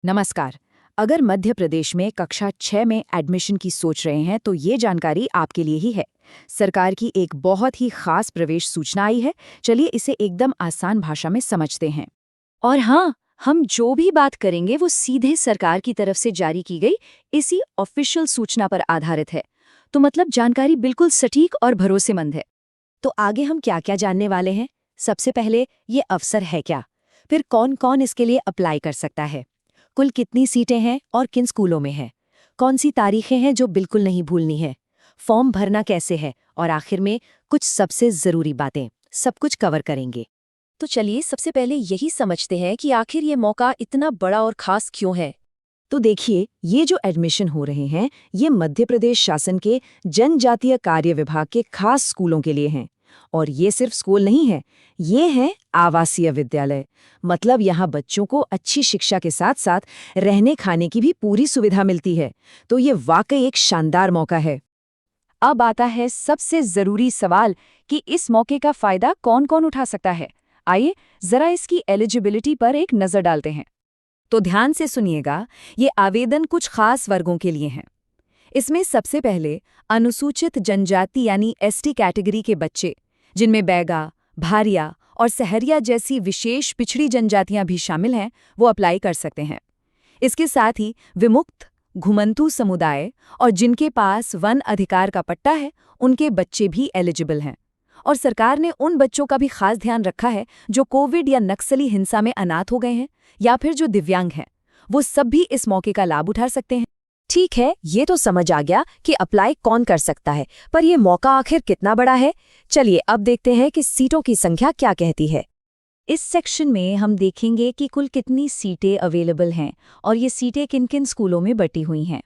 नमस्कार। अगर मध्य प्रदेश में कक्षा 6 में एडमिशन की सोच रहे हैं तो ये जानकारी आपके लिए ही है। सरकार की एक बहुत ही खास प्रवेश सूचना आई है। चलिए इसे एकदम आसान भाषा में समझते हैं। और हाँ, हम जो भी बात करेंगे वो सीधे सरकार की तरफ से जारी की गई इसी ऑफिशियल सूचना पर आधारित है। तो मतलब जानकारी बिल्कुल सटीक और भरोसेमंद है। तो आगे हम क्या क्या जानने वाले हैं? सबसे पहले ये अवसर है क्या? फिर कौन कौन इसके लिए अप्लाई कर सकता है? कुल कितनी सीटें हैं और किन स्कूलों में हैं? कौन सी तारीखें हैं जो बिल्कुल नहीं भूलनी है? फॉर्म भरना कैसे है? और आखिर में कुछ सबसे ज़रूरी बातें, सब कुछ कवर करेंगे। तो चलिए सबसे पहले यही समझते हैं कि आखिर ये मौका इतना बड़ा और खास क्यों है। तो देखिए, ये जो एडमिशन हो रहे हैं, ये मध्य प्रदेश शासन के जनजातीय कार्य विभाग के खास स्कूलों के लिए हैं। और ये सिर्फ स्कूल नहीं है, ये है आवासीय विद्यालय। मतलब यहाँ बच्चों को अच्छी शिक्षा के साथ साथ रहने खाने की भी पूरी सुविधा मिलती है। तो ये वाकई एक शानदार मौका है। अब आता है सबसे जरूरी सवाल कि इस मौके का फायदा कौन कौन उठा सकता है। आइए जरा इसकी एलिजिबिलिटी पर एक नजर डालते हैं। तो ध्यान से सुनिएगा, ये आवेदन कुछ खास वर्गों के लिए हैं। इसमें सबसे पहले अनुसूचित जनजाति यानी एसटी कैटेगरी के बच्चे, जिनमें बैगा, भारिया और सहरिया जैसी विशेष पिछड़ी जनजातियां भी शामिल हैं, वो अप्लाई कर सकते हैं। इसके साथ ही विमुक्त, घुमंतू समुदाय और जिनके पास वन अधिकार का पट्टा है, उनके बच्चे भी एलिजिबल हैं। और सरकार ने उन बच्चों का भी खास ध्यान रखा है जो कोविड या नक्सली हिंसा में अनाथ हो गए हैं या फिर जो दिव्यांग हैं। वो सब भी इस मौके का लाभ उठा सकते हैं। ठीक है, ये तो समझ आ गया कि अप्लाई कौन कर सकता है, पर ये मौका आखिर कितना बड़ा है? चलिए अब देखते हैं कि सीटों की संख्या क्या कहती है। इस सेक्शन में हम देखेंगे कि कुल कितनी सीटें अवेलेबल हैं और ये सीटें किन किन स्कूलों में बटी हुई हैं।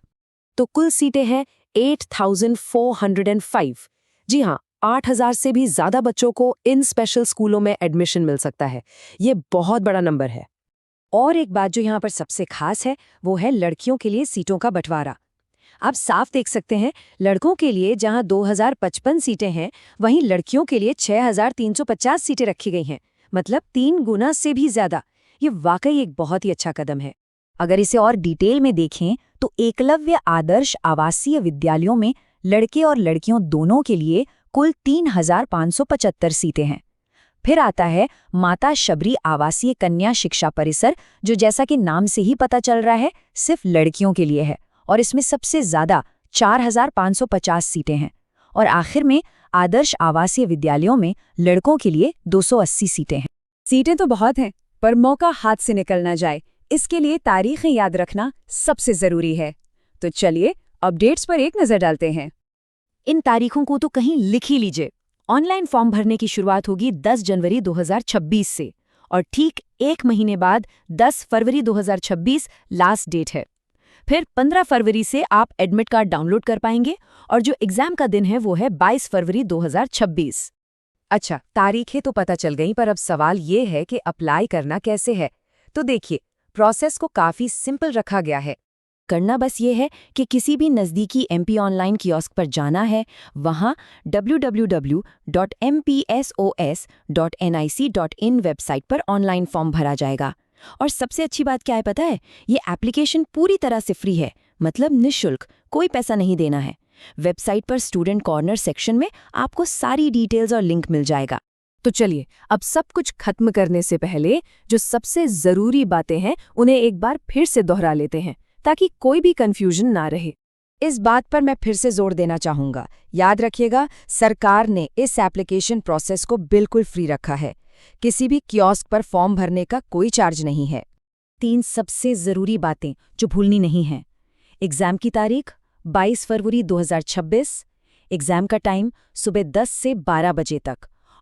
तो कुल सीटें हैं 8,405। जी हाँ, 8,000 से भी ज्यादा बच्चों को इन स्पेशल स्कूलों में एडमिशन मिल सकता है। ये बहुत बड़ा नंबर है। और एक बात जो यहाँ पर सबसे खास है, वो है लड़कियों के लिए सीटों का बंटवारा। आप साफ देख सकते हैं, लड़कों के लिए जहाँ 2,055 सीटें हैं, वहीं लड़कियों के लिए 6,350 सीटें रखी गई हैं। मतलब 3 गुना से भी ज्यादा। ये वाकई एक बहुत ही अच्छा कदम है। अगर इसे और डिटेल में देखें तो एकलव्य आदर्श आवासीय विद्यालयों में लड़के और लड़कियों दोनों के लिए कुल 3,575 सीटें हैं। फिर आता है माता शबरी आवासीय कन्या शिक्षा परिसर, जो जैसा कि नाम से ही पता चल रहा है सिर्फ लड़कियों के लिए है, और इसमें सबसे ज्यादा 4,550 सीटें हैं। और आखिर में आदर्श आवासीय विद्यालयों में लड़कों के लिए 280 सीटें हैं। सीटें तो बहुत हैं, पर मौका हाथ से निकल ना जाए, इसके लिए तारीखें याद रखना सबसे जरूरी है। तो चलिए अपडेट्स पर एक नजर डालते हैं। इन तारीखों को तो कहीं लिख ही लीजिए। ऑनलाइन फॉर्म भरने की शुरुआत होगी 10 जनवरी 2026 से, और ठीक 1 महीने बाद 10 फरवरी 2026 लास्ट डेट है। फिर 15 फरवरी से आप एडमिट कार्ड डाउनलोड कर पाएंगे, और जो एग्जाम का दिन है वो है 22 फरवरी 2026। अच्छा, तारीखें तो पता चल गई, पर अब सवाल ये है कि अप्लाई करना कैसे है। तो देखिए, प्रोसेस को काफ़ी सिंपल रखा गया है। करना बस ये है कि किसी भी नज़दीकी एमपी ऑनलाइन कियोस्क पर जाना है, वहाँ www.mpsos.nic.in वेबसाइट पर ऑनलाइन फॉर्म भरा जाएगा। और सबसे अच्छी बात क्या है पता है? ये एप्लीकेशन पूरी तरह से फ्री है, मतलब निःशुल्क, कोई पैसा नहीं देना है। वेबसाइट पर स्टूडेंट कॉर्नर सेक्शन में आपको सारी डिटेल्स और लिंक मिल जाएगा। तो चलिए, अब सब कुछ खत्म करने से पहले जो सबसे ज़रूरी बातें हैं उन्हें एक बार फिर से दोहरा लेते हैं, ताकि कोई भी कंफ्यूजन ना रहे। इस बात पर मैं फिर से जोर देना चाहूँगा, याद रखिएगा, सरकार ने इस एप्लीकेशन प्रोसेस को बिल्कुल फ्री रखा है। किसी भी कियोस्क पर फॉर्म भरने का कोई चार्ज नहीं है। 3 सबसे ज़रूरी बातें जो भूलनी नहीं हैं। एग्ज़ाम की तारीख 22 फरवरी 2026, एग्ज़ाम का टाइम सुबह 10 से 12 बजे तक,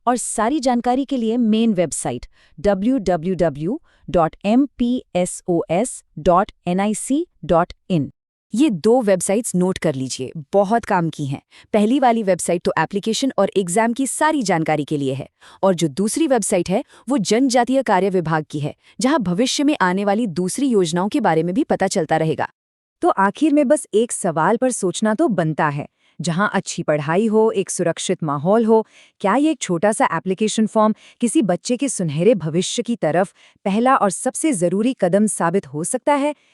और सारी जानकारी के लिए मेन वेबसाइट www.mpsos.nic.in। ये 2 वेबसाइट्स नोट कर लीजिए, बहुत काम की हैं। पहली वाली वेबसाइट तो एप्लीकेशन और एग्जाम की सारी जानकारी के लिए है, और जो दूसरी वेबसाइट है वो जनजातीय कार्य विभाग की है, जहां भविष्य में आने वाली दूसरी योजनाओं के बारे में भी पता चलता रहेगा। तो आखिर में बस एक सवाल पर सोचना तो बनता है, जहां अच्छी पढ़ाई हो, एक सुरक्षित माहौल हो। क्या ये एक छोटा सा एप्लीकेशन फॉर्म किसी बच्चे के सुनहरे भविष्य की तरफ पहला और सबसे जरूरी कदम साबित हो सकता है?